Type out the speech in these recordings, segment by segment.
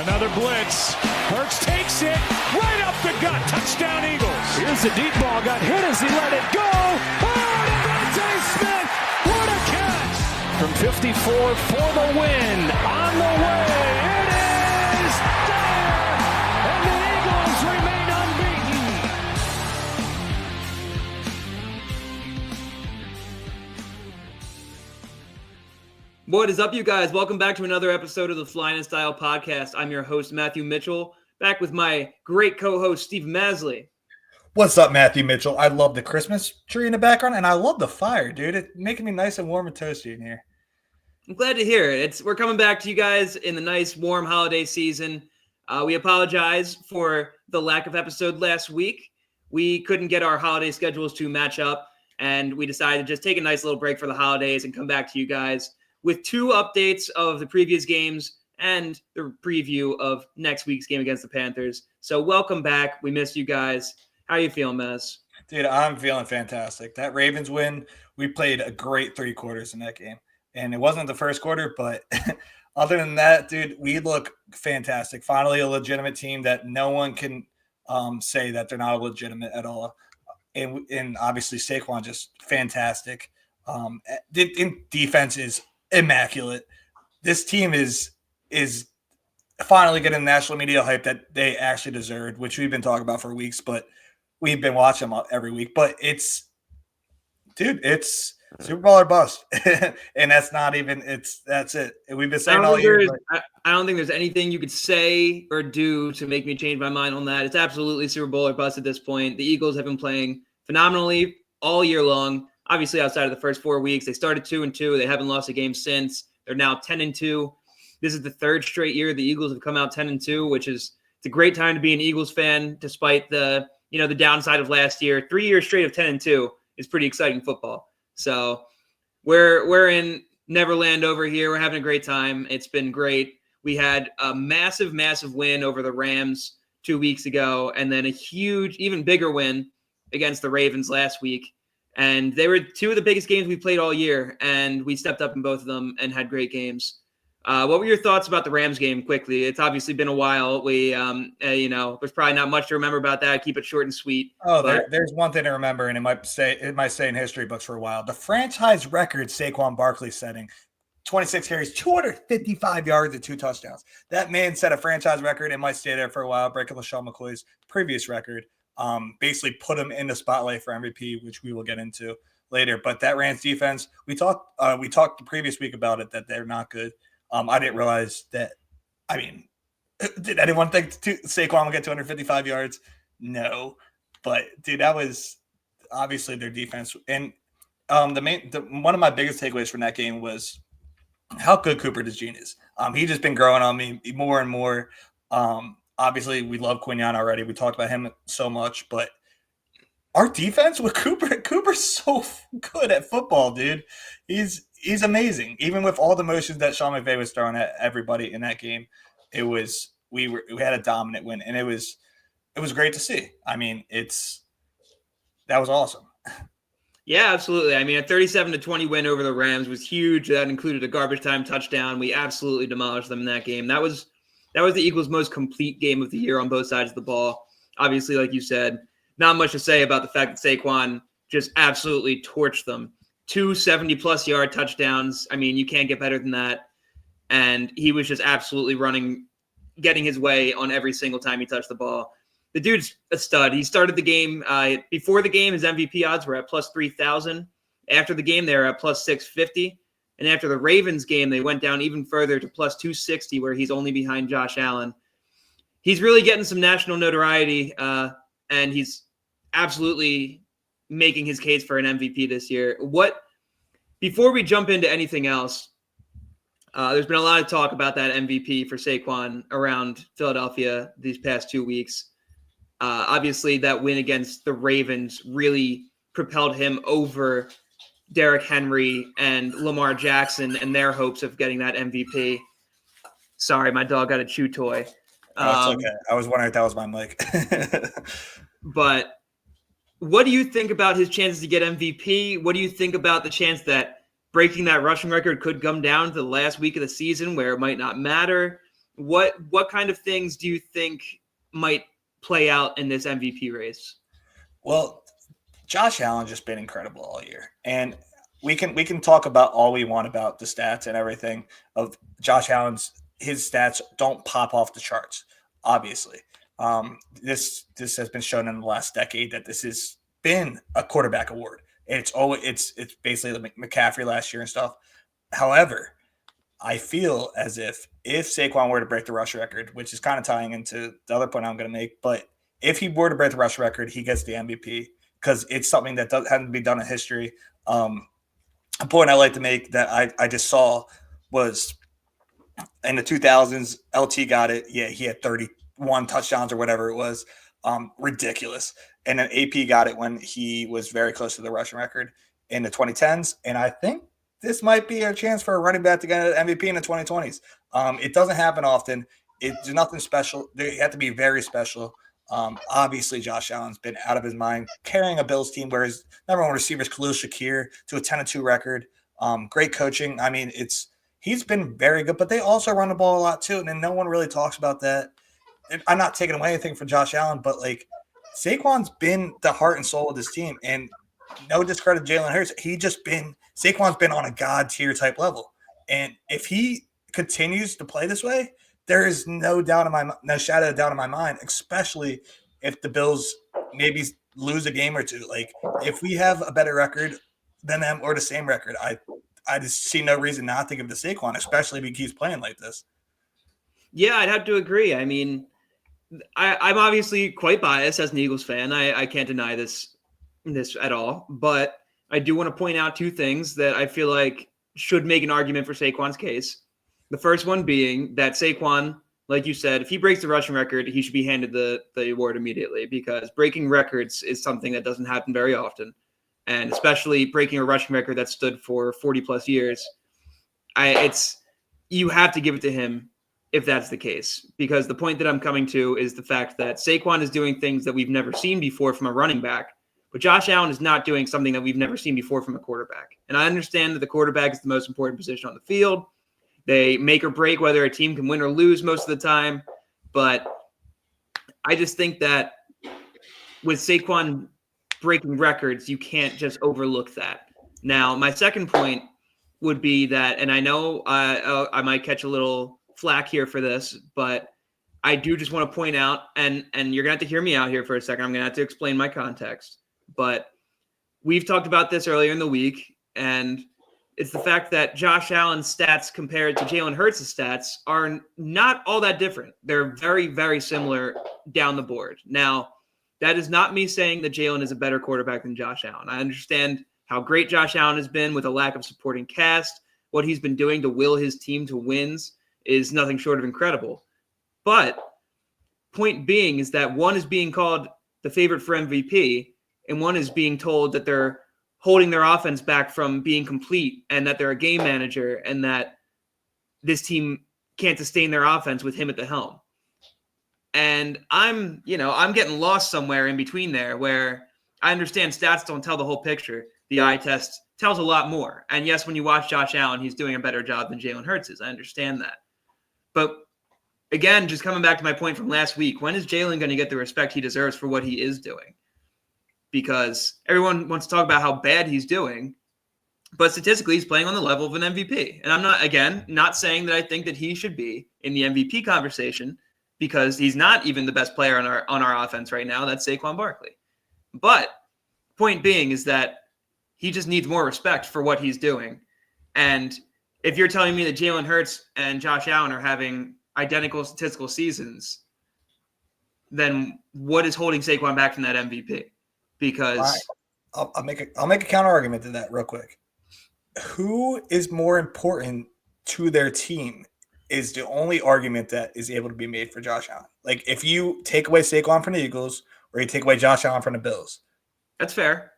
Another blitz. Hurts takes it right up the gut. Touchdown Eagles. Here's the deep ball. Got hit as he let it go. Oh, Devontae Smith. What a catch. From 54 for the win. On the way. It is there. And the Eagles remain unbeaten. What is up, you guys? Welcome back to another episode of the Flyin podcast. I'm your host, Matthew Mitchell, back with my great co-host, Steven Maslij. What's up, Matthew Mitchell? I love the Christmas tree in the background, and I love the fire, dude. It's making me nice and warm and toasty in here. I'm glad to hear it. We're coming back to you guys in the nice, warm holiday season. We apologize for the lack of episode last week. We couldn't get our holiday schedules to match up, and we decided to just take a nice little break for the holidays and come back to you guys with two updates of the previous games and the preview of next week's game against the Panthers. So welcome back. We missed you guys. How are you feeling, Mez? Dude, I'm feeling fantastic. That Ravens win, we played a great 3 quarters in that game. And it wasn't the first quarter, but other than that, dude, we look fantastic. Finally, a legitimate team that no one can say that they're not legitimate at all. And obviously, Saquon just fantastic. In defense is immaculate. This team is finally getting national media hype that they actually deserved, which we've been talking about for weeks, but we've been watching them every week. But it's Super Bowl or bust. And that's it. And we've been saying all year. I don't think there's anything you could say or do to make me change my mind on that. It's absolutely Super Bowl or bust at this point. The Eagles have been playing phenomenally all year long. Obviously, outside of the first 4 weeks, they started 2-2. They haven't lost a game since. They're now 10-2. This is the third straight year the Eagles have come out 10-2, which is it's a great time to be an Eagles fan, despite the downside of last year. 3 years straight of 10-2 is pretty exciting football. So we're in Neverland over here. We're having a great time. It's been great. We had a massive, massive win over the Rams 2 weeks ago, and then a huge, even bigger win against the Ravens last week. And they were two of the biggest games we played all year, and we stepped up in both of them and had great games. What were your thoughts about the Rams game quickly? It's obviously been a while. There's probably not much to remember about that. Keep it short and sweet. Oh, there's one thing to remember, and it might stay in history books for a while. The franchise record Saquon Barkley setting, 26 carries, 255 yards and 2 touchdowns. That man set a franchise record. It might stay there for a while, breaking LaShawn McCoy's previous record. Basically put him in the spotlight for MVP, which we will get into later. But that Rams defense, we talked the previous week about it, that they're not good. I didn't realize that. I mean, did anyone think Saquon would get 255 yards? No. But, dude, that was obviously their defense. And one of my biggest takeaways from that game was how good Cooper DeJean is. He's just been growing on me more and more. Obviously, we love Quinyon already. We talked about him so much, but our defense with Cooper's so good at football, dude. He's amazing. Even with all the motions that Sean McVay was throwing at everybody in that game, we had a dominant win, and it was great to see. I mean, that was awesome. Yeah, absolutely. I mean, a 37-20 win over the Rams was huge. That included a garbage time touchdown. We absolutely demolished them in that game. That was the Eagles' most complete game of the year on both sides of the ball. Obviously, like you said, not much to say about the fact that Saquon just absolutely torched them. 2 70-plus yard touchdowns. I mean, you can't get better than that. And he was just absolutely getting his way on every single time he touched the ball. The dude's a stud. He started the game. Before the game, his MVP odds were at plus 3,000. After the game, they were at plus 650. And after the Ravens game, they went down even further to plus 260, where he's only behind Josh Allen. He's really getting some national notoriety, and he's absolutely making his case for an MVP this year. Before we jump into anything else, there's been a lot of talk about that MVP for Saquon around Philadelphia these past 2 weeks. Obviously, that win against the Ravens really propelled him over Derrick Henry and Lamar Jackson and their hopes of getting that MVP. Sorry, my dog got a chew toy. It's okay. I was wondering if that was my mic. But what do you think about his chances to get MVP? What do you think about the chance that breaking that rushing record could come down to the last week of the season where it might not matter? what kind of things do you think might play out in this MVP race? Well, Josh Allen just been incredible all year, and we can talk about all we want about the stats and everything of Josh Allen's. His stats don't pop off the charts, obviously. This has been shown in the last decade that this has been a quarterback award. It's basically the McCaffrey last year and stuff. However, I feel as if Saquon were to break the rush record, which is kind of tying into the other point I'm going to make, but if he were to break the rush record, he gets the MVP because it's something that hasn't been done in history. A point I like to make that I just saw was in the 2000s, LT got it. Yeah, he had 31 touchdowns or whatever it was. Ridiculous. And then AP got it when he was very close to the rushing record in the 2010s. And I think this might be a chance for a running back to get an MVP in the 2020s. It doesn't happen often. It's nothing special. They have to be very special. Obviously, Josh Allen's been out of his mind, carrying a Bills team where his number one receiver is Khalil Shakir to a 10-2 record. Great coaching. I mean, he's been very good, but they also run the ball a lot too, and then no one really talks about that. I'm not taking away anything from Josh Allen, but like Saquon's been the heart and soul of this team, and no discredit to Jalen Hurts. Saquon's been on a god tier type level, and if he continues to play this way, there is no shadow of doubt in my mind, especially if the Bills maybe lose a game or two. Like if we have a better record than them or the same record, I just see no reason not to give it to Saquon, especially if he keeps playing like this. Yeah, I'd have to agree. I mean, I'm obviously quite biased as an Eagles fan. I can't deny this at all, but I do want to point out two things that I feel like should make an argument for Saquon's case. The first one being that Saquon, like you said, if he breaks the rushing record, he should be handed the award immediately because breaking records is something that doesn't happen very often. And especially breaking a rushing record that stood for 40 plus years. You have to give it to him if that's the case, because the point that I'm coming to is the fact that Saquon is doing things that we've never seen before from a running back, but Josh Allen is not doing something that we've never seen before from a quarterback. And I understand that the quarterback is the most important position on the field. They make or break whether a team can win or lose most of the time. But I just think that with Saquon breaking records, you can't just overlook that. Now, my second point would be that, and I know I might catch a little flack here for this, but I do just want to point out, and you're going to have to hear me out here for a second. I'm going to have to explain my context. But we've talked about this earlier in the week, and it's the fact that Josh Allen's stats compared to Jalen Hurts' stats are not all that different. They're very, very similar down the board. Now, that is not me saying that Jalen is a better quarterback than Josh Allen. I understand how great Josh Allen has been with a lack of supporting cast. What he's been doing to will his team to wins is nothing short of incredible. But point being is that one is being called the favorite for MVP, and one is being told that they're holding their offense back from being complete and that they're a game manager and that this team can't sustain their offense with him at the helm. And I'm getting lost somewhere in between there where I understand stats don't tell the whole picture. The eye test tells a lot more. And yes, when you watch Josh Allen, he's doing a better job than Jalen Hurts is. I understand that. But again, just coming back to my point from last week, when is Jalen going to get the respect he deserves for what he is doing? Because everyone wants to talk about how bad he's doing, but statistically, he's playing on the level of an MVP. And I'm not saying that I think that he should be in the MVP conversation, because he's not even the best player on our offense right now. That's Saquon Barkley. But point being is that he just needs more respect for what he's doing. And if you're telling me that Jalen Hurts and Josh Allen are having identical statistical seasons, then what is holding Saquon back from that MVP? Because right. I'll make a counter argument to that real quick. Who is more important to their team is the only argument that is able to be made for Josh Allen. Like if you take away Saquon from the Eagles or you take away Josh Allen from the Bills. That's fair.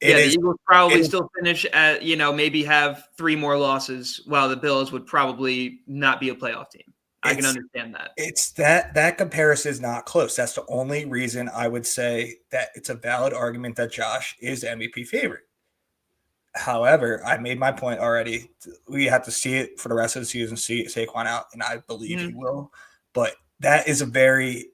The Eagles probably still finish at, maybe have 3 more losses, while the Bills would probably not be a playoff team. I can understand that. It's that comparison is not close. That's the only reason I would say that it's a valid argument that Josh is MVP favorite. However, I made my point already. We have to see it for the rest of the season, see Saquon out, and I believe he will. But that is a very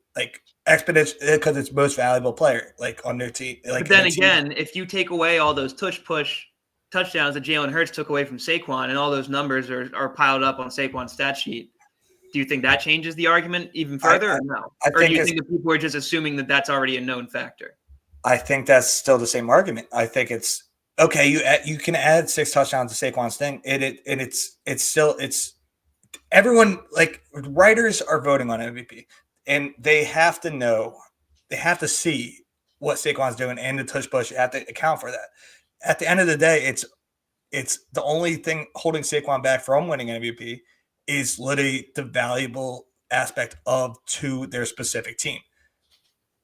exponential because it's most valuable player on their team. But then again, if you take away all those push touchdowns that Jalen Hurts took away from Saquon, and all those numbers are piled up on Saquon's stat sheet, do you think that changes the argument even further, or no? Or do you think that people are just assuming that that's already a known factor? I think that's still the same argument. I think it's okay. You can add 6 touchdowns to Saquon's thing, and it's everyone writers are voting on MVP, and they have to know, they have to see what Saquon's doing and the tush push. You have to account for that. At the end of the day, it's the only thing holding Saquon back from winning MVP is literally the valuable aspect to their specific team.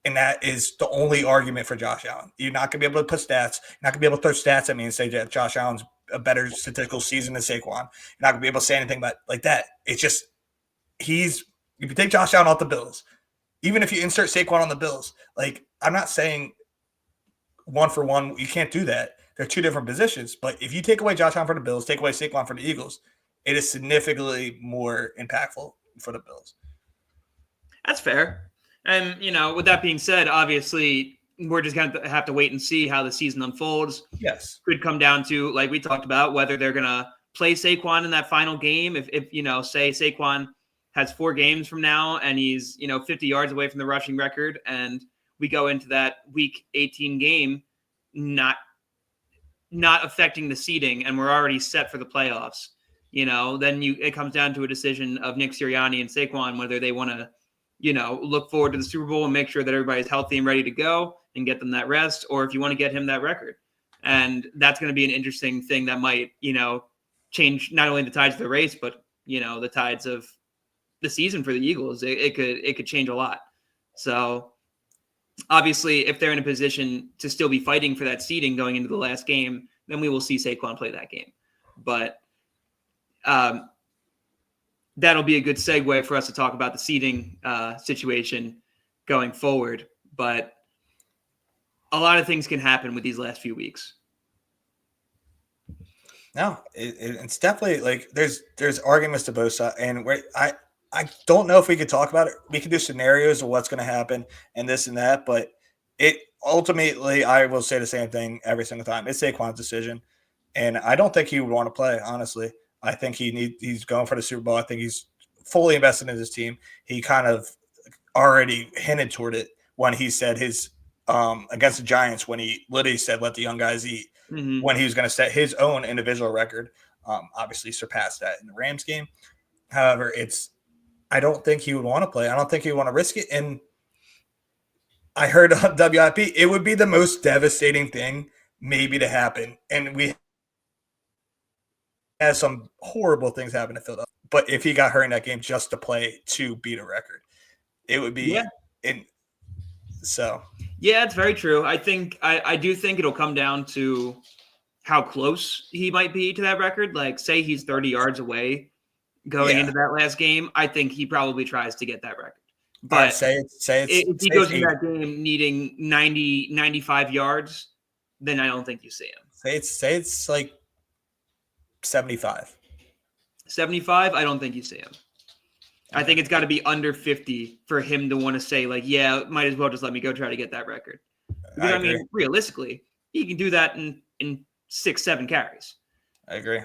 And that is the only argument for Josh Allen. You're not going to be able to put stats. You're not going to be able to throw stats at me and say that Josh Allen's a better statistical season than Saquon. You're not going to be able to say anything like that. It's just if you take Josh Allen off the Bills, even if you insert Saquon on the Bills, I'm not saying one for one, you can't do that. They're 2 different positions. But if you take away Josh Allen for the Bills, take away Saquon for the Eagles, it is significantly more impactful for the Bills. That's fair. And, with that being said, obviously, we're just going to have to wait and see how the season unfolds. Yes. Could come down to, like we talked about, whether they're going to play Saquon in that final game. If say Saquon has 4 games from now and he's, 50 yards away from the rushing record, and we go into that week 18 game not affecting the seeding, and we're already set for the playoffs, then it comes down to a decision of Nick Sirianni and Saquon, whether they want to, look forward to the Super Bowl and make sure that everybody's healthy and ready to go and get them that rest, or if you want to get him that record. And that's going to be an interesting thing that might, change not only the tides of the race, but, the tides of the season for the Eagles. It could change a lot. So obviously, if they're in a position to still be fighting for that seeding going into the last game, then we will see Saquon play that game. But that'll be a good segue for us to talk about the seeding situation going forward. But a lot of things can happen with these last few weeks. No, it's definitely there's arguments to both sides, and I don't know if we could talk about it. We could do scenarios of what's going to happen and this and that, but it ultimately, I will say the same thing every single time. It's Saquon's decision, and I don't think he would want to play, honestly. I think he's going for the Super Bowl. I think he's fully invested in his team. He kind of already hinted toward it when he said his against the Giants, when he literally said, "Let the young guys eat," when he was going to set his own individual record. Obviously surpassed that in the Rams game. However, I don't think he would want to play. I don't think he would want to risk it. And I heard on WIP, it would be the most devastating thing maybe to happen. And we had some horrible things happen to Philadelphia. But if he got hurt in that game just to play to beat a record, it would be Yeah, it's very true. I think I do think it'll come down to how close he might be to that record. Say he's 30 yards away going into that last game, I think he probably tries to get that record. But if he goes in that game needing 90, 95 yards, then I don't think you see him. Say it's 75. 75, I don't think you see him. I think it's got to be under 50 for him to want to say, might as well just let me go try to get that record. Because, realistically, he can do that in 6-7 carries. I agree.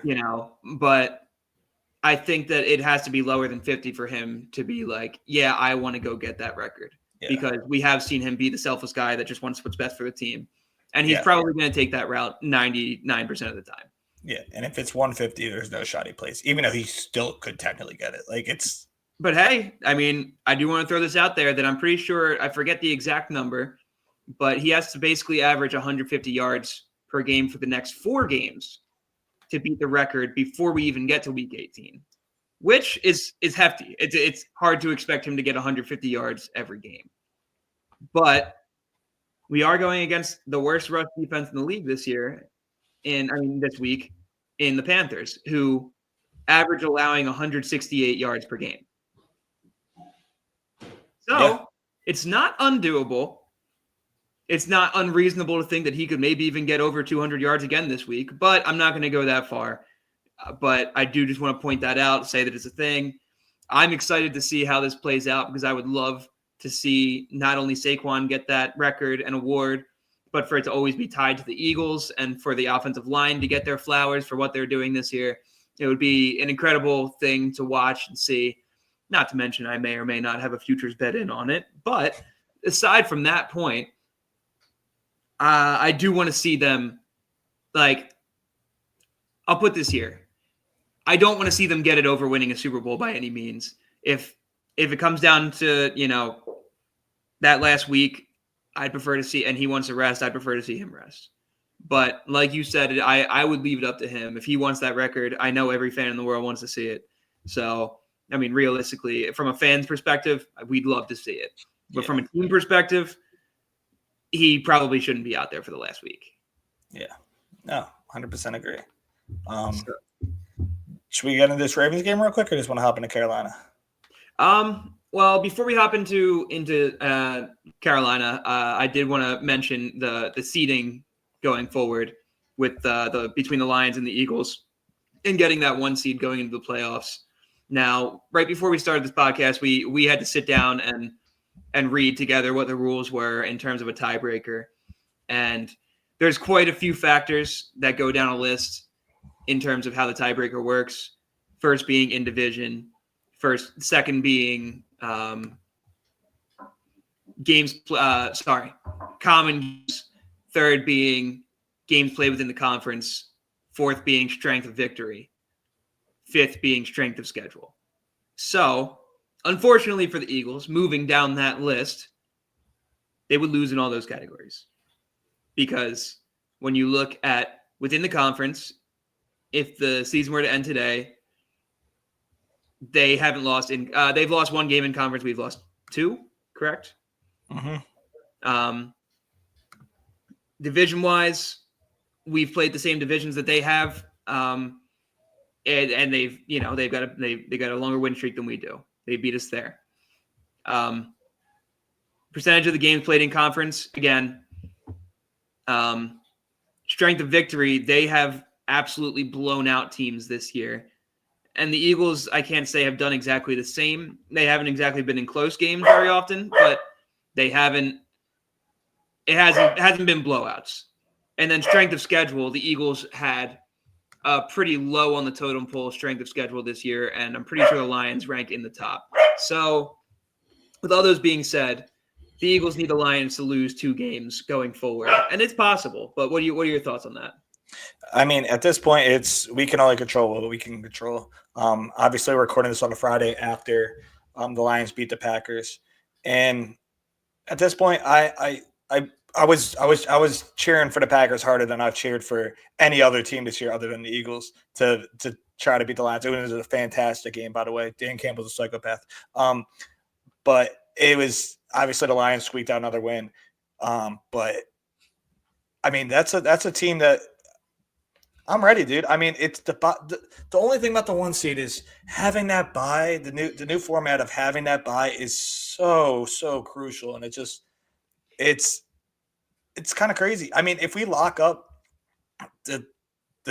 But I think that it has to be lower than 50 for him to be I want to go get that record. Yeah. Because we have seen him be the selfless guy that just wants what's best for the team. And he's probably going to take that route 99% of the time. Yeah, and if it's 150, there's no shot he plays, even though he still could technically get it. But hey, I do want to throw this out there that I'm pretty sure, I forget the exact number, but he has to basically average 150 yards per game for the next 4 games to beat the record before we even get to week 18, which is hefty. It's hard to expect him to get 150 yards every game. But we are going against the worst rush defense in the league this week in the Panthers, who average allowing 168 yards per game. So it's not undoable. it's not unreasonable to think that he could maybe even get over 200 yards again this week, but I'm not going to go that far. But I do just want to point that out, say that it's a thing. I'm excited to see how this plays out because I would love to see not only Saquon get that record and award, but for it to always be tied to the Eagles and for the offensive line to get their flowers for what they're doing this year. It would be an incredible thing to watch and see. Not to mention I may or may not have a futures bet in on it. But aside from that point, I do want to see them, like, I'll put this here. I don't want to see them get it over winning a Super Bowl by any means. If it comes down to, that last week, I'd prefer to see, and he wants to rest, I'd prefer to see him rest. But like you said, I would leave it up to him. If he wants that record, I know every fan in the world wants to see it. So, I mean, realistically, from a fan's perspective, we'd love to see it. But from a team perspective, he probably shouldn't be out there for the last week. Yeah. No, 100% agree. Should we get into this Ravens game real quick or just want to hop into Carolina? Well, before we hop into Carolina, I did want to mention the seeding going forward with the between the Lions and the Eagles and getting that 1 seed going into the playoffs. Now, right before we started this podcast, we had to sit down and read together what the rules were in terms of a tiebreaker. And there's quite a few factors that go down a list in terms of how the tiebreaker works. First being in division. Second being common games. Third being games played within the conference. Fourth being strength of victory. Fifth being strength of schedule. So, unfortunately for the Eagles, moving down that list, they would lose in all those categories. Because when you look at within the conference, if the season were to end today, they haven't lost they've lost 1 game in conference. We've lost 2, correct? Mm-hmm. Division-wise, we've played the same divisions that they have, and they've got a longer win streak than we do. They beat us there. Percentage of the games played in conference, again, strength of victory, they have absolutely blown out teams this year. And the Eagles, I can't say have done exactly the same. They haven't exactly been in close games very often, but it hasn't been blowouts. And then strength of schedule, the Eagles had pretty low on the totem pole strength of schedule this year, and I'm pretty sure the Lions rank in the top. So with all those being said, the Eagles need the Lions to lose 2 games going forward. And it's possible, but what are your thoughts on that? I mean, at this point, we can only control what we can control. Obviously, we're recording this on a Friday after the Lions beat the Packers, and at this point, I was cheering for the Packers harder than I've cheered for any other team this year, other than the Eagles, to try to beat the Lions. It was a fantastic game, by the way. Dan Campbell's a psychopath, but it was obviously the Lions squeaked out another win. But I mean, that's a team that. I'm ready, dude. I mean, it's the only thing about the 1 seed is having that bye. The new format of having that bye is so crucial, and it's kind of crazy. I mean, if we lock up the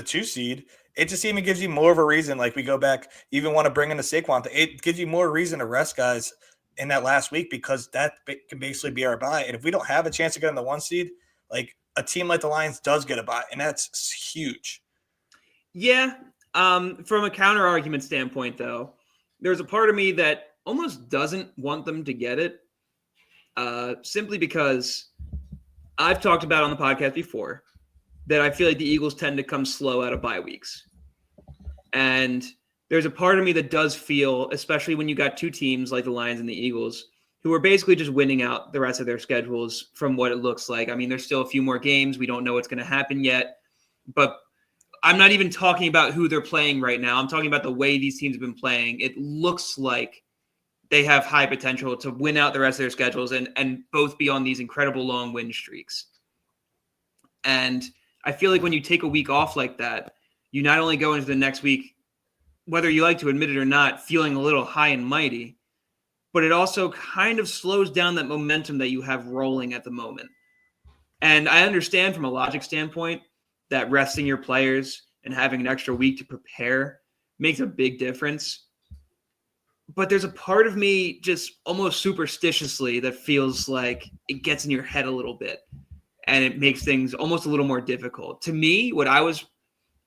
2 seed, it just even gives you more of a reason. Like we go back, even want to bring in the Saquon. It gives you more reason to rest guys in that last week because that can basically be our bye. And if we don't have a chance to get in the 1 seed, like a team like the Lions does get a bye, and that's huge. Yeah. From a counter argument standpoint, though, there's a part of me that almost doesn't want them to get it, simply because I've talked about on the podcast before that I feel like the Eagles tend to come slow out of bye weeks. And there's a part of me that does feel, especially when you got 2 teams like the Lions and the Eagles, who are basically just winning out the rest of their schedules from what it looks like. I mean, there's still a few more games. We don't know what's going to happen yet, but I'm not even talking about who they're playing right now. I'm talking about the way these teams have been playing. It looks like they have high potential to win out the rest of their schedules and both be on these incredible long win streaks. And I feel like when you take a week off like that, you not only go into the next week, whether you like to admit it or not, feeling a little high and mighty, but it also kind of slows down that momentum that you have rolling at the moment. And I understand from a logic standpoint that resting your players and having an extra week to prepare makes a big difference. But there's a part of me just almost superstitiously that feels like it gets in your head a little bit and it makes things almost a little more difficult. To me, what I was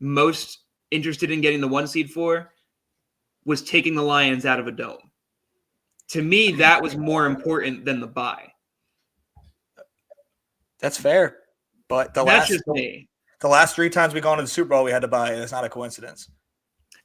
most interested in getting the 1 seed for was taking the Lions out of a dome. To me, that was more important than the bye. That's fair. But That's just me. The last 3 times we gone to the Super Bowl, we had to buy. It's not a coincidence.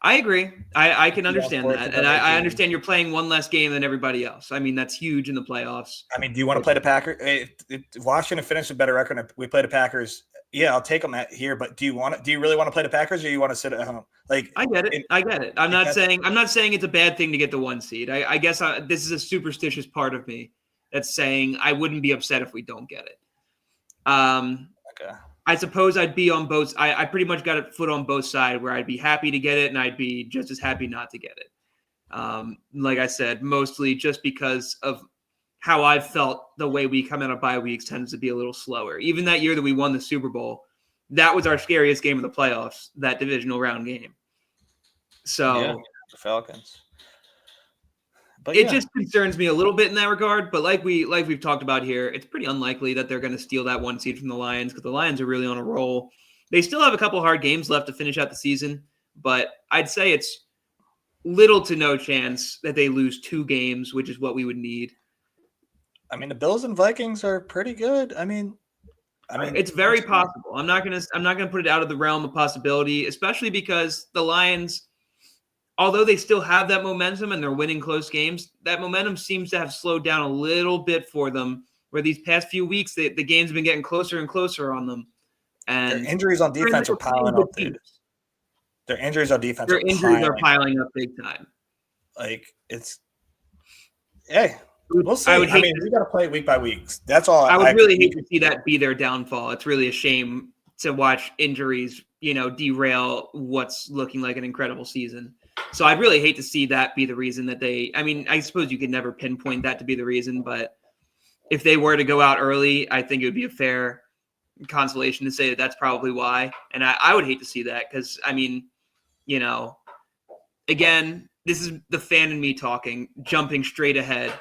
I agree. I can understand that. And I understand you're playing one less game than everybody else. I mean, that's huge in the playoffs. I mean, do you want to play the Packers? If Washington finished a better record and we play the Packers, yeah, I'll take them here. But do you really want to play the Packers, or you want to sit at home? Like, I get it. I'm not saying it's a bad thing to get the 1 seed. I guess this is a superstitious part of me that's saying I wouldn't be upset if we don't get it. Okay. I suppose I'd be on both. I pretty much got a foot on both sides where I'd be happy to get it and I'd be just as happy not to get it. Like I said, mostly just because of how I felt the way we come out of bye weeks tends to be a little slower. Even that year that we won the Super Bowl, that was our scariest game of the playoffs, that divisional round game. So yeah, the Falcons. But it just concerns me a little bit in that regard. But like we've talked about here, it's pretty unlikely that they're going to steal that 1 seed from the Lions because the Lions are really on a roll. They still have a couple hard games left to finish out the season, but I'd say it's little to no chance that they lose 2 games, which is what we would need. I mean, the Bills and Vikings are pretty good. I mean, it's very possible. I'm not gonna put it out of the realm of possibility, especially because the Lions, although they still have that momentum and they're winning close games, that momentum seems to have slowed down a little bit for them, where these past few weeks, the games have been getting closer and closer on them. And their injuries on defense are piling up, dude. Their injuries on defense are piling up big time. Like, it's – hey, we'll see. We got to play week by week. That's all. I would really hate to see that be their downfall. It's really a shame to watch injuries, derail what's looking like an incredible season. So I'd really hate to see that be the reason that I suppose you could never pinpoint that to be the reason, but if they were to go out early, I think it would be a fair consolation to say that that's probably why. And I would hate to see that because, again, this is the fan in me talking, jumping straight ahead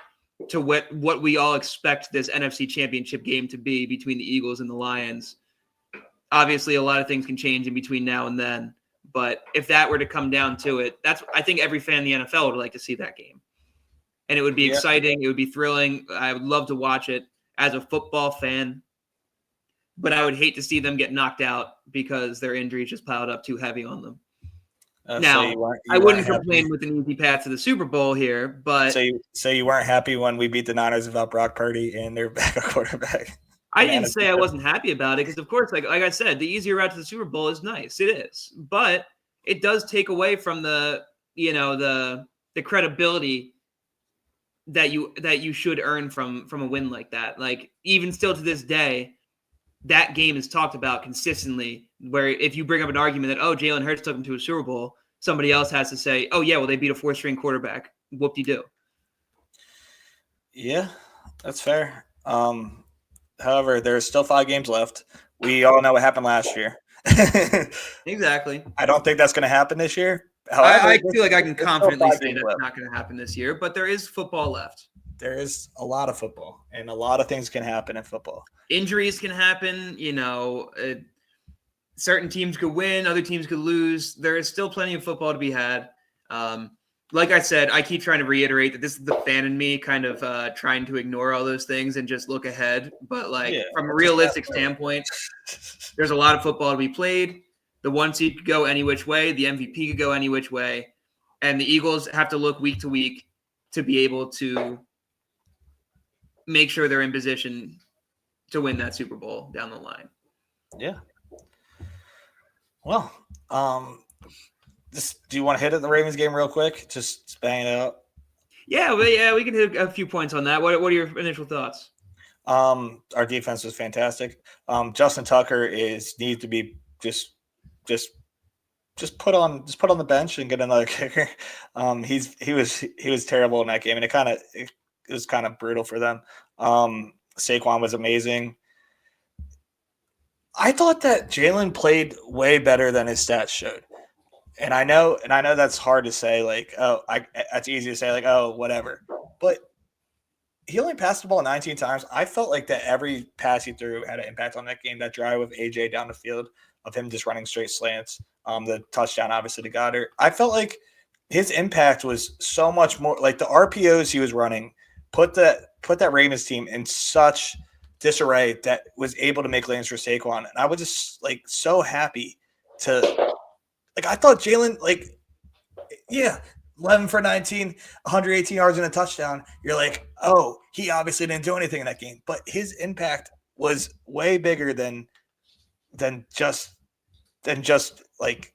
to what we all expect this NFC Championship game to be between the Eagles and the Lions. Obviously, a lot of things can change in between now and then. But if that were to come down to it, I think every fan in the NFL would like to see that game. And it would be exciting. It would be thrilling. I would love to watch it as a football fan. But I would hate to see them get knocked out because their injuries just piled up too heavy on them. I wouldn't complain with an easy path to the Super Bowl here, but so you weren't happy when we beat the Niners without Brock Purdy and their backup quarterback. I didn't say I wasn't happy about it because, of course, like I said, the easier route to the Super Bowl is nice. It is, but it does take away from the credibility that you should earn from a win like that. Like, even still to this day, that game is talked about consistently. Where if you bring up an argument that Jalen Hurts took them to a Super Bowl, somebody else has to say, they beat a 4th-string quarterback. Whoop-de-doo. Yeah, that's fair. However, there's still 5 games left. We all know what happened last year. Exactly. I don't think that's going to happen this year. However, I feel like I can confidently say that's not going to happen this year, but there is football left. There is a lot of football, and a lot of things can happen in football. Injuries can happen. Certain teams could win, other teams could lose. There is still plenty of football to be had. Like I said, I keep trying to reiterate that this is the fan in me kind of trying to ignore all those things and just look ahead. But from a realistic standpoint, there's a lot of football to be played. The 1 seed could go any which way. The MVP could go any which way. And the Eagles have to look week to week to be able to make sure they're in position to win that Super Bowl down the line. Yeah. Well, do you want to hit it in the Ravens game real quick? Just bang it out. Yeah, we can hit a few points on that. What are your initial thoughts? Our defense was fantastic. Justin Tucker needs to be just put on the bench and get another kicker. He was terrible in that game, and it was kind of brutal for them. Saquon was amazing. I thought that Jalen played way better than his stats showed. And I know that's hard to say, like, that's easy to say, like, oh, whatever. But he only passed the ball 19 times. I felt like that every pass he threw had an impact on that game. That drive with AJ down the field, of him just running straight slants, the touchdown, obviously, to Goddard. I felt like his impact was so much more, like the RPOs he was running put that Ravens team in such disarray that was able to make lanes for Saquon. And I was just like so happy to, like, I thought Jalen, like, yeah, 11 for 19, 118 yards and a touchdown. You're like, oh, he obviously didn't do anything in that game, but his impact was way bigger than just like,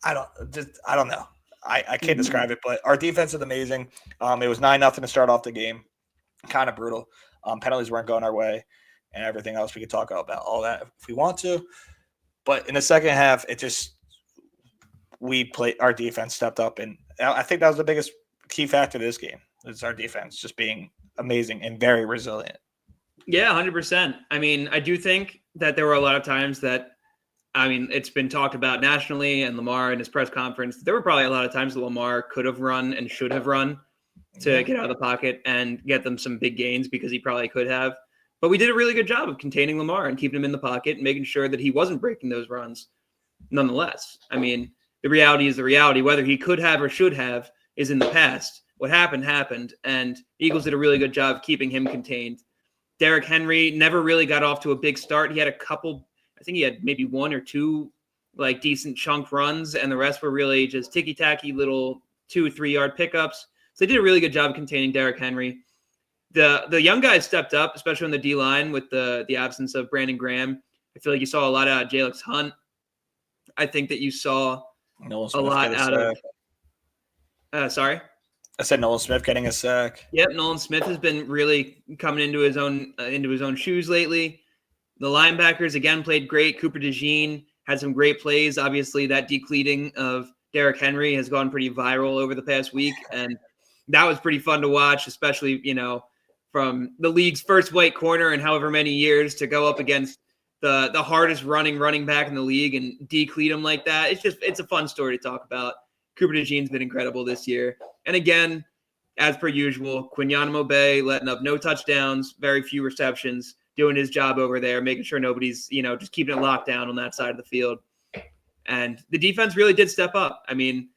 I don't know. I can't describe it, but our defense is amazing. It was 9-0 to start off the game. Kind of brutal. Penalties weren't going our way and everything else. We could talk about all that if we want to. But in the second half, our defense stepped up. And I think that was the biggest key factor of this game, is our defense just being amazing and very resilient. Yeah, 100%. I mean, I do think that there were a lot of times that, it's been talked about nationally, and Lamar in his press conference, there were probably a lot of times that Lamar could have run and should have run to get out of the pocket and get them some big gains, because he probably could have. But we did a really good job of containing Lamar and keeping him in the pocket and making sure that he wasn't breaking those runs nonetheless. I mean, the reality is the reality. Whether he could have or should have is in the past. What happened, and the Eagles did a really good job keeping him contained. Derrick Henry never really got off to a big start. He had a couple, I think he had maybe one or two like decent chunk runs, and the rest were really just ticky-tacky little 2-3 yard pickups. So they did a really good job containing Derrick Henry. The young guys stepped up, especially on the D-line with the absence of Brandon Graham. I feel like you saw a lot out of Jalix Hunt. I think that you saw a lot out of sorry? I said Nolan Smith getting a sack. Yep, Nolan Smith has been really coming into his own shoes lately. The linebackers, again, played great. Cooper DeJean had some great plays. Obviously, that decleating of Derrick Henry has gone pretty viral over the past week, and that was pretty fun to watch, especially, from the league's first white corner in however many years to go up against the hardest running back in the league and decleat him like that. It's a fun story to talk about. Cooper DeJean's been incredible this year. And again, as per usual, Quinyon Mobe letting up no touchdowns, very few receptions, doing his job over there, making sure nobody's, just keeping it locked down on that side of the field. And the defense really did step up. I mean,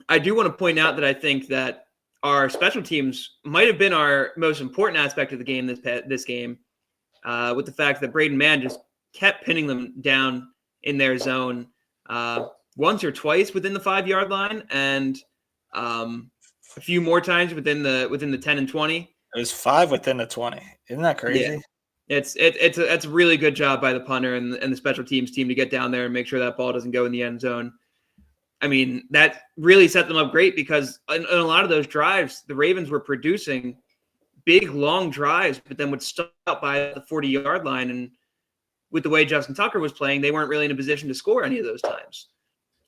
I do want to point out that I think that our special teams might have been our most important aspect of the game this game, with the fact that Braden Mann just kept pinning them down in their zone once or twice within the 5-yard line, and a few more times within the 10 and 20. It was 5 within the 20. Isn't that crazy? Yeah. It's a really good job by the punter and the special teams team to get down there and make sure that ball doesn't go in the end zone. I mean, that really set them up great, because in a lot of those drives, the Ravens were producing big, long drives, but then would stop by the 40-yard line. And with the way Justin Tucker was playing, they weren't really in a position to score any of those times.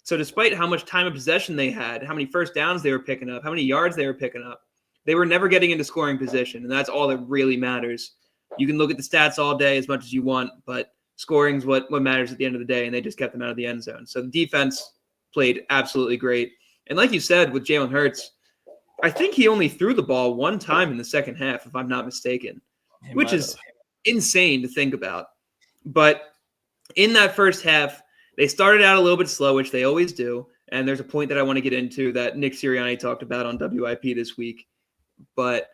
So despite how much time of possession they had, how many first downs they were picking up, how many yards they were picking up, they were never getting into scoring position. And that's all that really matters. You can look at the stats all day as much as you want, but scoring is what matters at the end of the day, and they just kept them out of the end zone. So the defense played absolutely great. And like you said, with Jalen Hurts, I think he only threw the ball one time in the second half, if I'm not mistaken, which is insane to think about. But in that first half, they started out a little bit slow, which they always do. And there's a point that I want to get into that Nick Sirianni talked about on WIP this week. But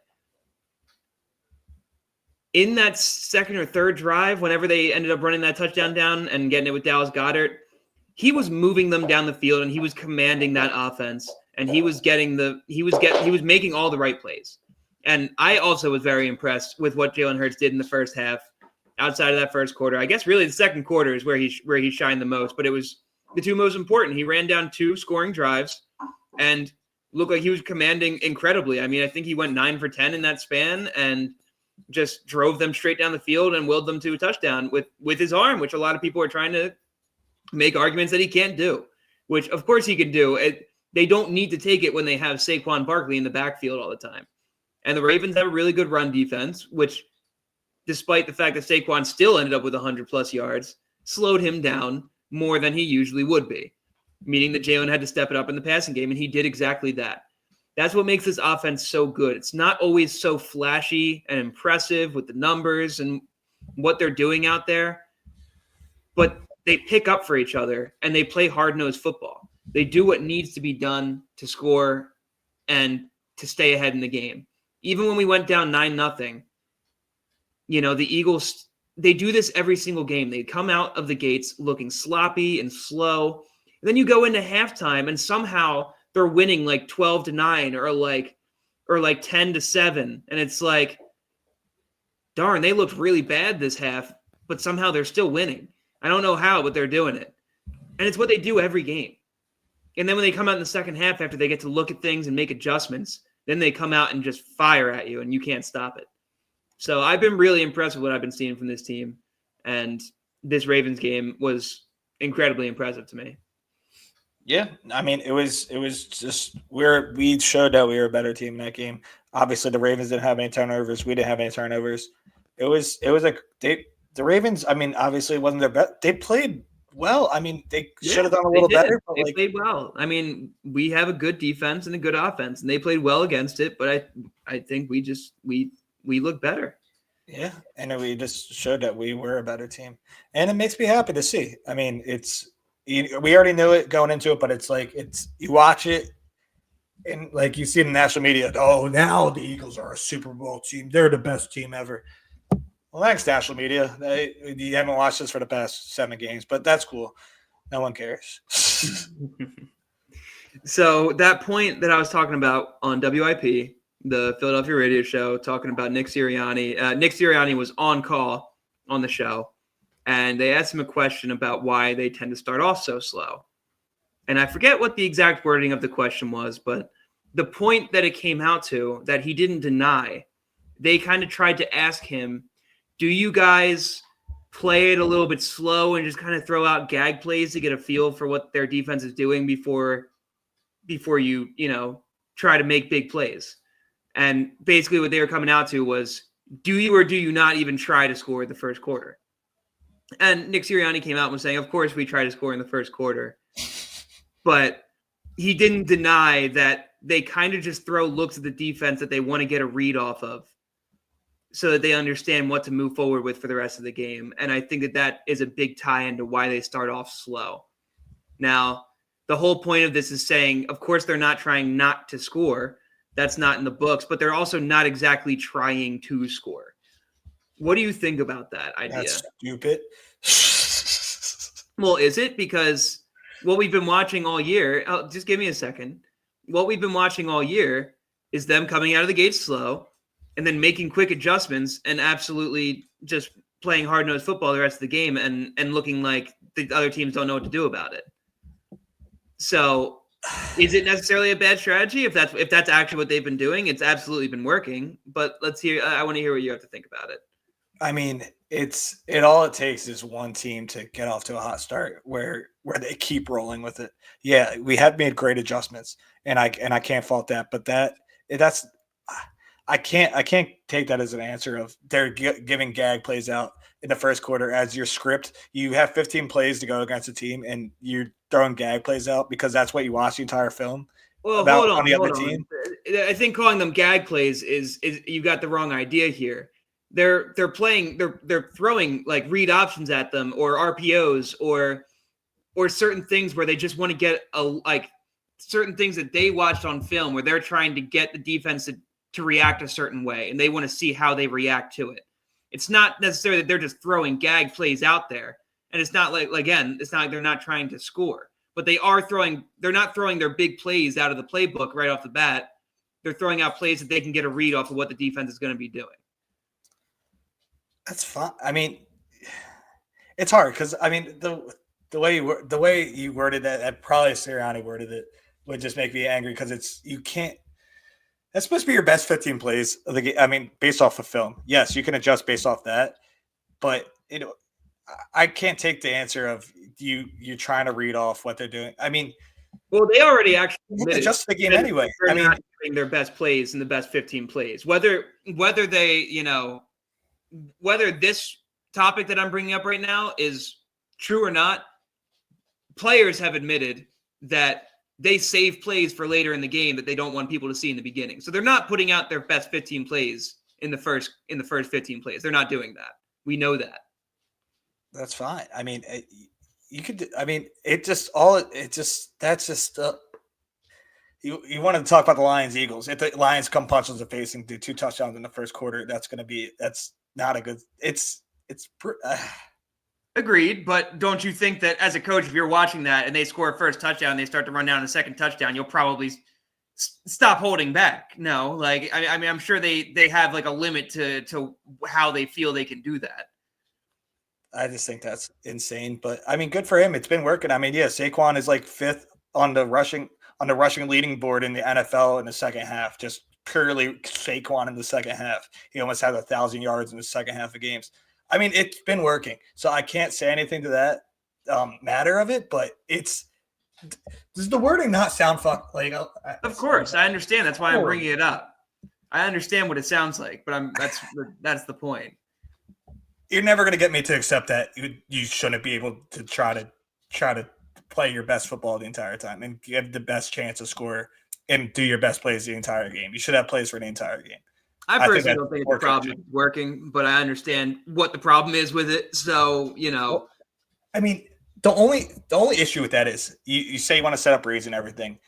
in that second or third drive, whenever they ended up running that touchdown down and getting it with Dallas Goedert, he was moving them down the field and he was commanding that offense, and he was making all the right plays. And I also was very impressed with what Jalen Hurts did in the first half. Outside of that first quarter, I guess really the second quarter is where he shined the most, but it was the two most important. He ran down 2 scoring drives and looked like he was commanding incredibly. I mean, I think he went 9 for 10 in that span and just drove them straight down the field and willed them to a touchdown with his arm, which a lot of people are trying to make arguments that he can't do, which of course he can do. They don't need to take it when they have Saquon Barkley in the backfield all the time. And the Ravens have a really good run defense, which despite the fact that Saquon still ended up with 100+ yards, slowed him down more than he usually would be, meaning that Jalen had to step it up in the passing game, and he did exactly that. That's what makes this offense so good. It's not always so flashy and impressive with the numbers and what they're doing out there, but they pick up for each other, and they play hard-nosed football. They do what needs to be done to score and to stay ahead in the game. Even when we went down 9-0, the Eagles, they do this every single game. They come out of the gates looking sloppy and slow. And then you go into halftime and somehow they're winning like 12-9 or like 10-7. And it's like, darn, they looked really bad this half, but somehow they're still winning. I don't know how, but they're doing it. And it's what they do every game. And then when they come out in the second half after they get to look at things and make adjustments, then they come out and just fire at you and you can't stop it. So I've been really impressed with what I've been seeing from this team. And this Ravens game was incredibly impressive to me. Yeah, I mean, it was just we showed that we were a better team in that game. Obviously, the Ravens didn't have any turnovers. We didn't have any turnovers. It was like the Ravens. I mean, obviously, it wasn't their best. They played well. I mean, they should have done a little better. But they played well. I mean, we have a good defense and a good offense, and they played well against it. But I think we look better. Yeah, and we just showed that we were a better team, and it makes me happy to see. I mean, we already knew it going into it, but it's like you watch it, and like you see in the national media, oh, now the Eagles are a Super Bowl team. They're the best team ever. Well, thanks, national media. You haven't watched this for the past 7 games, but that's cool. No one cares. So that point that I was talking about on WIP, the Philadelphia radio show, talking about Nick Sirianni. Nick Sirianni was on call on the show, and they asked him a question about why they tend to start off so slow. And I forget what the exact wording of the question was, but the point that it came out to that he didn't deny, they kind of tried to ask him, do you guys play it a little bit slow and just kind of throw out gag plays to get a feel for what their defense is doing before you try to make big plays? And basically what they were coming out to was, do you or do you not even try to score the first quarter? And Nick Sirianni came out and was saying, of course we try to score in the first quarter. But he didn't deny that they kind of just throw looks at the defense that they want to get a read off of so that they understand what to move forward with for the rest of the game. And I think that is a big tie-in to why they start off slow. Now, the whole point of this is saying, of course, they're not trying not to score. That's not in the books, but they're also not exactly trying to score. What do you think about that idea? That's stupid. Well, is it? Because what we've been watching all year, just give me a second. What we've been watching all year is them coming out of the gate slow and then making quick adjustments and absolutely just playing hard-nosed football the rest of the game and looking like the other teams don't know what to do about it. So is it necessarily a bad strategy? If that's actually what they've been doing, it's absolutely been working. But I want to hear what you have to think about it. I mean, all it takes is one team to get off to a hot start where they keep rolling with it. Yeah, we have made great adjustments, and I can't fault that. But that's I can't take that as an answer of they're giving gag plays out in the first quarter as your script. You have 15 plays to go against a team, and you're throwing gag plays out because that's what you watch the entire film. Well, hold on. I think calling them gag plays is you got the wrong idea here. They're throwing like read options at them or RPOs or certain things where they just want to get certain things that they watched on film where they're trying to get the defense to react a certain way and they want to see how they react to it. It's not necessarily that they're just throwing gag plays out there, and it's not like they're not trying to score, but they're not throwing their big plays out of the playbook right off the bat. They're throwing out plays that they can get a read off of what the defense is going to be doing. That's fine. I mean, it's hard because I mean the way you worded that probably Sirianni worded it would just make me angry because you can't. That's supposed to be your best 15 plays of the game. I mean, based off of film, yes, you can adjust based off that, but I can't take the answer of you trying to read off what they're doing. I mean, well, they already actually adjust the game anyway. They're not doing their best plays in the best 15 plays, whether they whether this topic that I'm bringing up right now is true or not, players have admitted that they save plays for later in the game that they don't want people to see in the beginning. So they're not putting out their best 15 plays in the first 15 plays. They're not doing that. We know that. That's fine. I mean, you could. I mean, you wanted to talk about the Lions Eagles. If the Lions come punch us in the face and do 2 touchdowns in the first quarter, that's not a good. Agreed, but don't you think that as a coach, if you're watching that and they score a first touchdown, and they start to run down a second touchdown, you'll probably stop holding back? No, like I mean, I'm sure they have like a limit to how they feel they can do that. I just think that's insane. But I mean, good for him. It's been working. I mean, yeah, Saquon is like 5th on the rushing leading board in the NFL in the second half. Just purely Saquon in the second half. He almost had 1,000 yards in the second half of games. I mean, it's been working. So I can't say anything to that matter of it, but does the wording not sound like? Of course, I understand. That's why I'm bringing it up. I understand what it sounds like, but that's the point. You're never going to get me to accept that you shouldn't be able to try to play your best football the entire time and give the best chance to score and do your best plays the entire game. You should have plays for the entire game. I personally don't think it's a problem working, but I understand what the problem is with it. So, Well, I mean, the only issue with that is you say you want to set up reads and everything.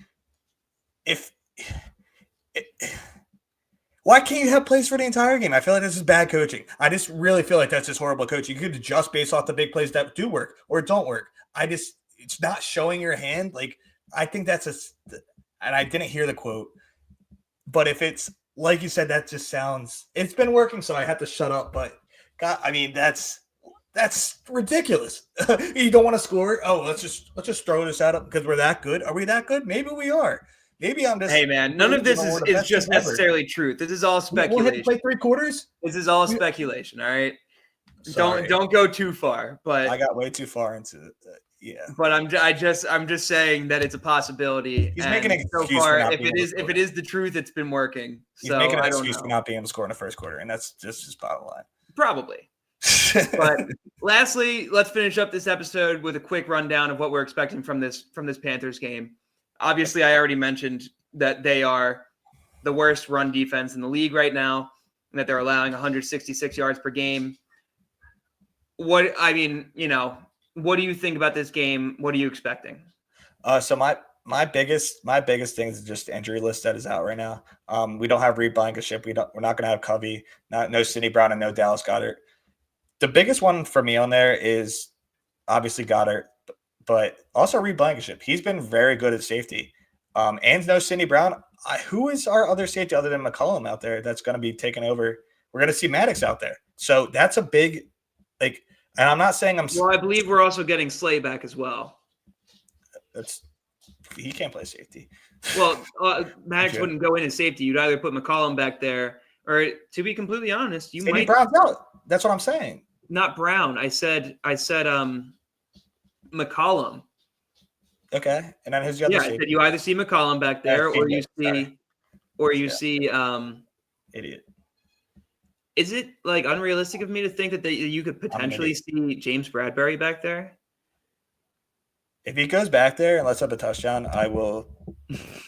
Why can't you have plays for the entire game? I feel like this is bad coaching. I just really feel like that's just horrible coaching. You could adjust based off the big plays that do work or don't work. It's not showing your hand. Like, I think and I didn't hear the quote, but if it's like you said, that just sounds, it's been working. So I have to shut up, but God, I mean, that's ridiculous. You don't want to score. Oh, let's just throw this out because we're that good. Are we that good? Maybe we are. Maybe I'm just. Hey man, none of this is just necessarily truth. This is all speculation. We'll hit play 3 quarters. This is all speculation. All right. Sorry. Don't go too far. But I got way too far into it. Yeah. But I'm just saying that it's a possibility. He's making an excuse so far, if it is the truth, it's been working. He's making an excuse for not being able to score in the first quarter, and that's just his bottom line. Probably. But lastly, let's finish up this episode with a quick rundown of what we're expecting from this Panthers game. Obviously, I already mentioned that they are the worst run defense in the league right now, and that they're allowing 166 yards per game. What do you think about this game? What are you expecting? So my biggest thing is just the injury list that is out right now. We don't have Reed Blankenship. We're not going to have Covey. No Sidney Brown and no Dallas Goedert. The biggest one for me on there is obviously Goddard, but also Reed Blankenship. He's been very good at safety. And no Sidney Brown. Who is our other safety other than McCollum out there that's going to be taking over? We're going to see Maddox out there. So that's a big and I'm not saying Well, I believe we're also getting Slay back as well. He can't play safety. Well, Maddox wouldn't go in as safety. You'd either put McCollum back there, or to be completely honest, Sidney Brown's out. That's what I'm saying. Not Brown. I said McCollum. Okay, and then who's the other? Yeah, I said you either see McCollum back there, or you see idiot. Is it like unrealistic of me to think that you could potentially see James Bradbury back there? If he goes back there and lets up a touchdown, I will.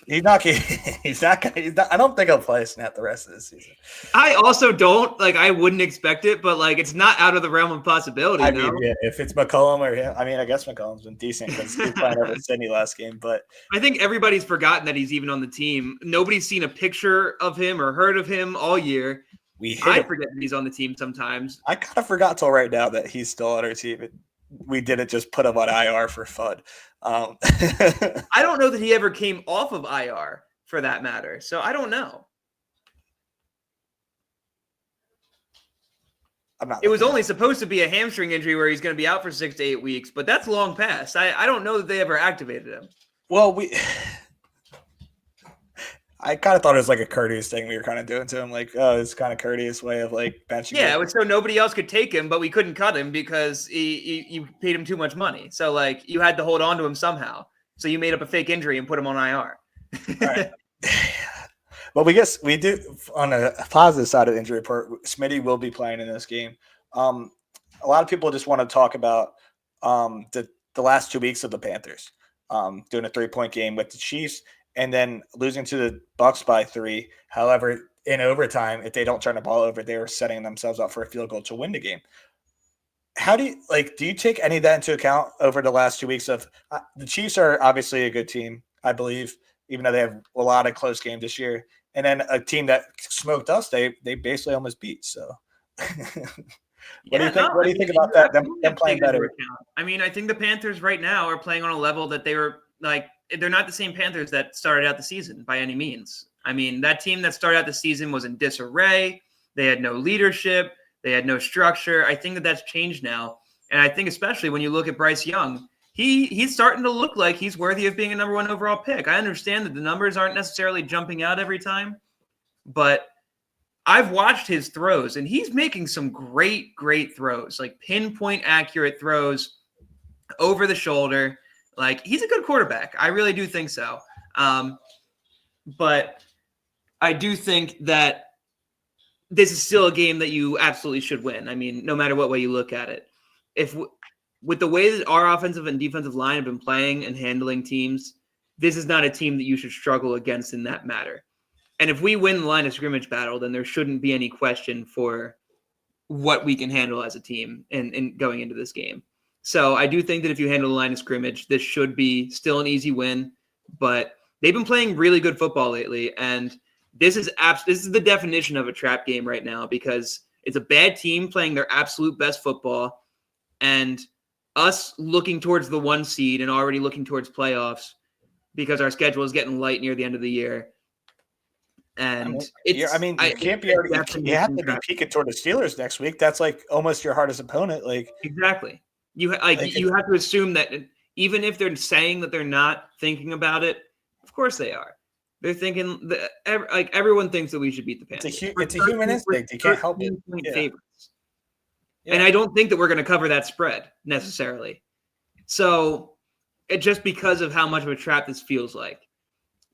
He's not. I don't think he'll play a snap the rest of the season. I also don't. I wouldn't expect it, but it's not out of the realm of possibility. I mean, yeah, if it's McCollum or him, I mean, I guess McCollum's been decent because he played over Sydney last game. But I think everybody's forgotten that he's even on the team. Nobody's seen a picture of him or heard of him all year. I forget that he's on the team sometimes. I kind of forgot till right now that he's still on our team. We didn't just put him on IR for fun. I don't know that he ever came off of IR for that matter. So I don't know. It was only supposed to be a hamstring injury where he's going to be out for 6 to 8 weeks, but that's long past. I don't know that they ever activated him. Well, I kind of thought it was like a courteous thing we were kind of doing to him. It's kind of courteous way of benching. Yeah, it was so nobody else could take him, but we couldn't cut him because you paid him too much money. So you had to hold on to him somehow. So you made up a fake injury and put him on IR. Right. Well, we guess we do on a positive side of the injury report. Smitty will be playing in this game. A lot of people just want to talk about the last 2 weeks of the Panthers, doing a 3-point game with the Chiefs and then losing to the Bucs by 3. However, in overtime, if they don't turn the ball over, they were setting themselves up for a field goal to win the game. How do you take any of that into account over the last 2 weeks of the Chiefs are obviously a good team, I believe, even though they have a lot of close games this year. And then a team that smoked us, they basically almost beat. So what do you think? What do you think about that? Them playing better. I mean, I think the Panthers right now are playing on a level that they were like, they're not the same Panthers that started out the season by any means. I mean, that team that started out the season was in disarray. They had no leadership. They had no structure. I think that that's changed now. And I think especially when you look at Bryce Young, he's starting to look like he's worthy of being a number 1 overall pick. I understand that the numbers aren't necessarily jumping out every time, but I've watched his throws, and he's making some great, great throws, like pinpoint accurate throws over the shoulder. Like, he's a good quarterback. I really do think so. But I do think that this is still a game that you absolutely should win. I mean, no matter what way you look at it. With the way that our offensive and defensive line have been playing and handling teams, this is not a team that you should struggle against in that matter. And if we win the line of scrimmage battle, then there shouldn't be any question for what we can handle as a team in going into this game. So I do think that if you handle the line of scrimmage, this should be still an easy win. But they've been playing really good football lately, and this is the definition of a trap game right now, because it's a bad team playing their absolute best football, and us looking towards the 1 seed and already looking towards playoffs because our schedule is getting light near the end of the year. And you can't be already. You have to be peeking toward the Steelers next week. That's like almost your hardest opponent. Like, exactly. You have to assume that even if they're saying that they're not thinking about it, of course they are. They're thinking that everyone thinks that we should beat the Panthers. It's a human instinct. You can't help it. Favorites. Yeah. And I don't think that we're going to cover that spread necessarily. So just because of how much of a trap this feels like.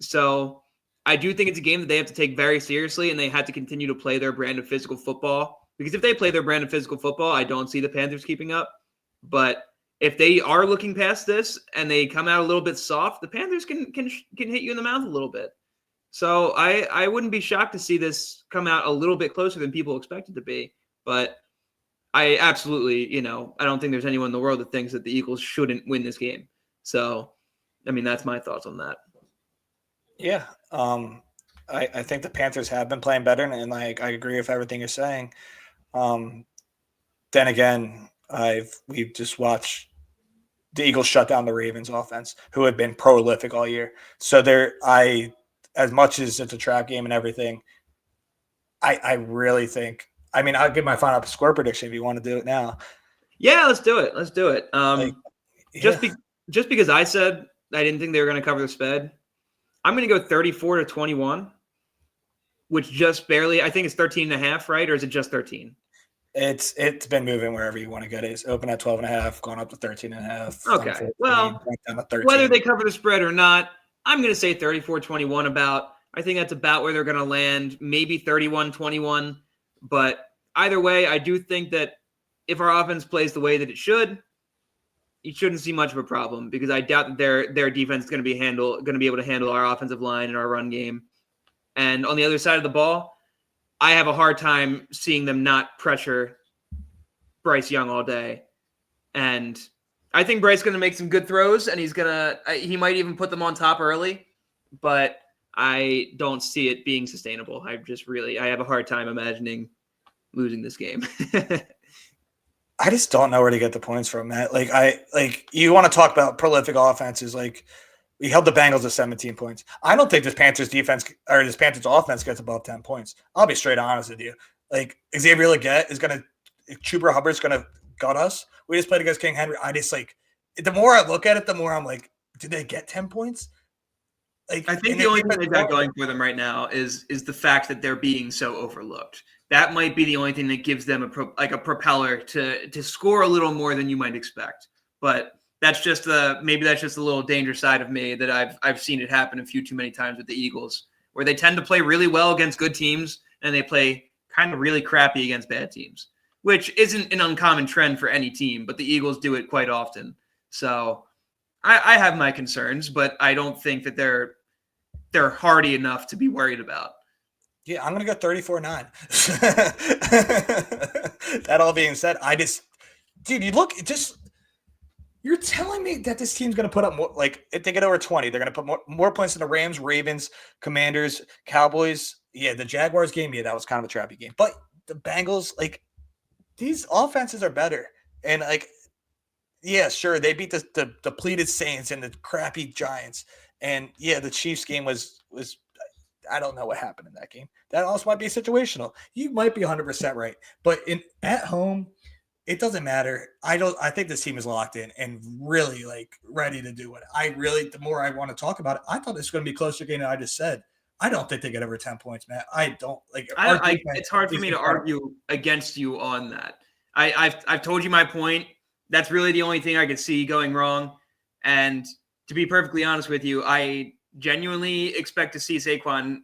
So I do think it's a game that they have to take very seriously, and they have to continue to play their brand of physical football. Because if they play their brand of physical football, I don't see the Panthers keeping up. But if they are looking past this and they come out a little bit soft, the Panthers can hit you in the mouth a little bit. So I wouldn't be shocked to see this come out a little bit closer than people expect it to be. But I absolutely, I don't think there's anyone in the world that thinks that the Eagles shouldn't win this game. So, I mean, that's my thoughts on that. Yeah. I think the Panthers have been playing better, and I agree with everything you're saying. Then again, we've just watched the Eagles shut down the Ravens offense, who have been prolific all year. So as much as it's a trap game and everything, I really think, I'll give my final score prediction if you want to do it now. Yeah, let's do it. Just because I said I didn't think they were going to cover the spread, I'm going to go 34-21, which just barely, I think it's 13.5, right? Or is it just 13? It's been moving wherever you want to get it. It's open at 12.5, going up to 13.5. Okay. 14, well, whether they cover the spread or not, I'm going to say 34-21 about. I think that's about where they're going to land, maybe 31-21. But either way, I do think that if our offense plays the way that it should, you shouldn't see much of a problem, because I doubt that their defense is going to be able to handle our offensive line and our run game. And on the other side of the ball, I have a hard time seeing them not pressure Bryce Young all day. And I think Bryce is going to make some good throws, and he might even put them on top early, but I don't see it being sustainable. I have a hard time imagining losing this game. I just don't know where to get the points from, Matt. You want to talk about prolific offenses. We held the Bengals to 17 points. I don't think this Panthers defense or this Panthers offense gets above 10 points. I'll be straight honest with you. Xavier Legette Chuba Hubbard's going to gut us. We just played against King Henry. The more I look at it, the more I'm like, did they get 10 points? I think the only thing they've got going for them right now is the fact that they're being so overlooked. That might be the only thing that gives them a propeller to score a little more than you might expect. But that's just a little danger side of me that I've seen it happen a few too many times with the Eagles, where they tend to play really well against good teams and they play kind of really crappy against bad teams, which isn't an uncommon trend for any team, but the Eagles do it quite often. So I have my concerns, but I don't think that they're hardy enough to be worried about. Yeah, I'm going to go 34-9. That all being said, you're telling me that this team's going to put up more, like if they get over 20, they're going to put more points than the Rams, Ravens, Commanders, Cowboys. Yeah, the Jaguars game, that was kind of a trappy game. But the Bengals, like, these offenses are better. And, like, yeah, sure, they beat the depleted Saints and the crappy Giants. And, yeah, the Chiefs game was I don't know what happened in that game. That also might be situational. You might be 100% right. But at home, it doesn't matter. I think this team is locked in and really, like, ready to do it. The more I want to talk about it, I thought this was going to be a closer game than I just said. I don't think they get over 10 points, Matt. I don't like. It's hard for me to argue against you on that. I've told you my point. That's really the only thing I could see going wrong. And to be perfectly honest with you, I genuinely expect to see Saquon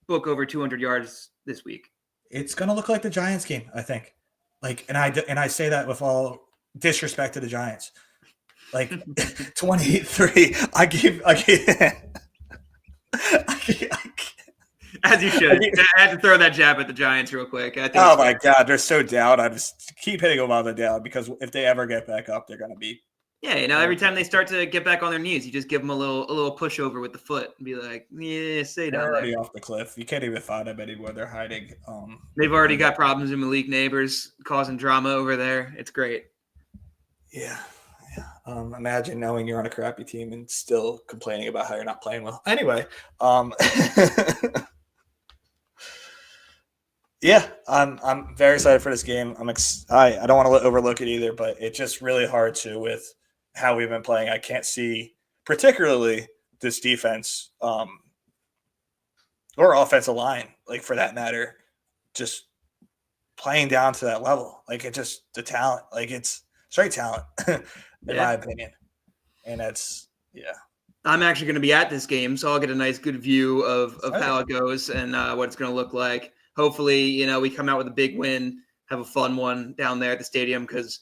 book over 200 yards this week. It's going to look like the Giants game, I think. Like, and I say that with all disrespect to the Giants. Like 28-3. I give As you should. I had to throw that jab at the Giants real quick. Oh my God, they're so down. I just keep hitting them on the down because if they ever get back up, they're going to be. Yeah, every time they start to get back on their knees, you just give them a little pushover with the foot and be like, yeah, stay down. They're already off the cliff. You can't even find them anymore. They're hiding. They've already got problems with Malik Neighbors causing drama over there. It's great. Yeah. Imagine knowing you're on a crappy team and still complaining about how you're not playing well. Anyway, yeah, I'm very excited for this game. I don't want to overlook it either, but it's just really hard with how we've been playing. I can't see particularly this defense or offensive line, like for that matter, just playing down to that level. Like it just the talent, like it's straight talent in my opinion. And that's I'm actually going to be at this game, so I'll get a nice good view of how it goes and what it's going to look like. Hopefully, we come out with a big win, have a fun one down there at the stadium because,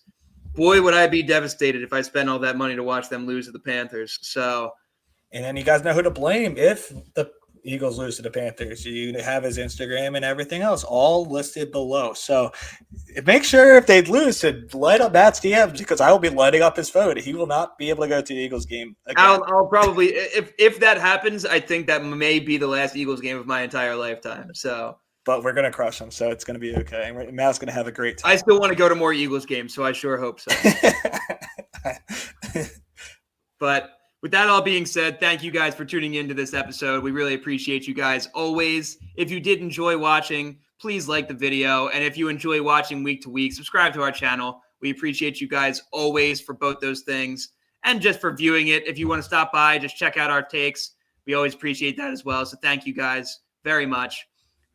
boy, would I be devastated if I spent all that money to watch them lose to the Panthers. So, and then you guys know who to blame if the Eagles lose to the Panthers. You have his Instagram and everything else all listed below. So make sure if they lose to light up Matt's DMs because I will be lighting up his phone. He will not be able to go to the Eagles game again. I'll probably if that happens, I think that may be the last Eagles game of my entire lifetime. So. But we're going to crush them, so it's going to be okay. And Matt's going to have a great time. I still want to go to more Eagles games, so I sure hope so. But with that all being said, thank you guys for tuning into this episode. We really appreciate you guys always. If you did enjoy watching, please like the video. And if you enjoy watching week to week, subscribe to our channel. We appreciate you guys always for both those things. And just for viewing it, if you want to stop by, just check out our takes. We always appreciate that as well. So thank you guys very much.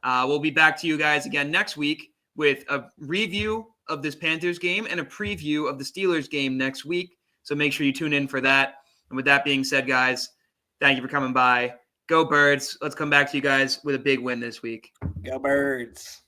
We'll be back to you guys again next week with a review of this Panthers game and a preview of the Steelers game next week. So make sure you tune in for that. And with that being said, guys, thank you for coming by. Go Birds. Let's come back to you guys with a big win this week. Go Birds.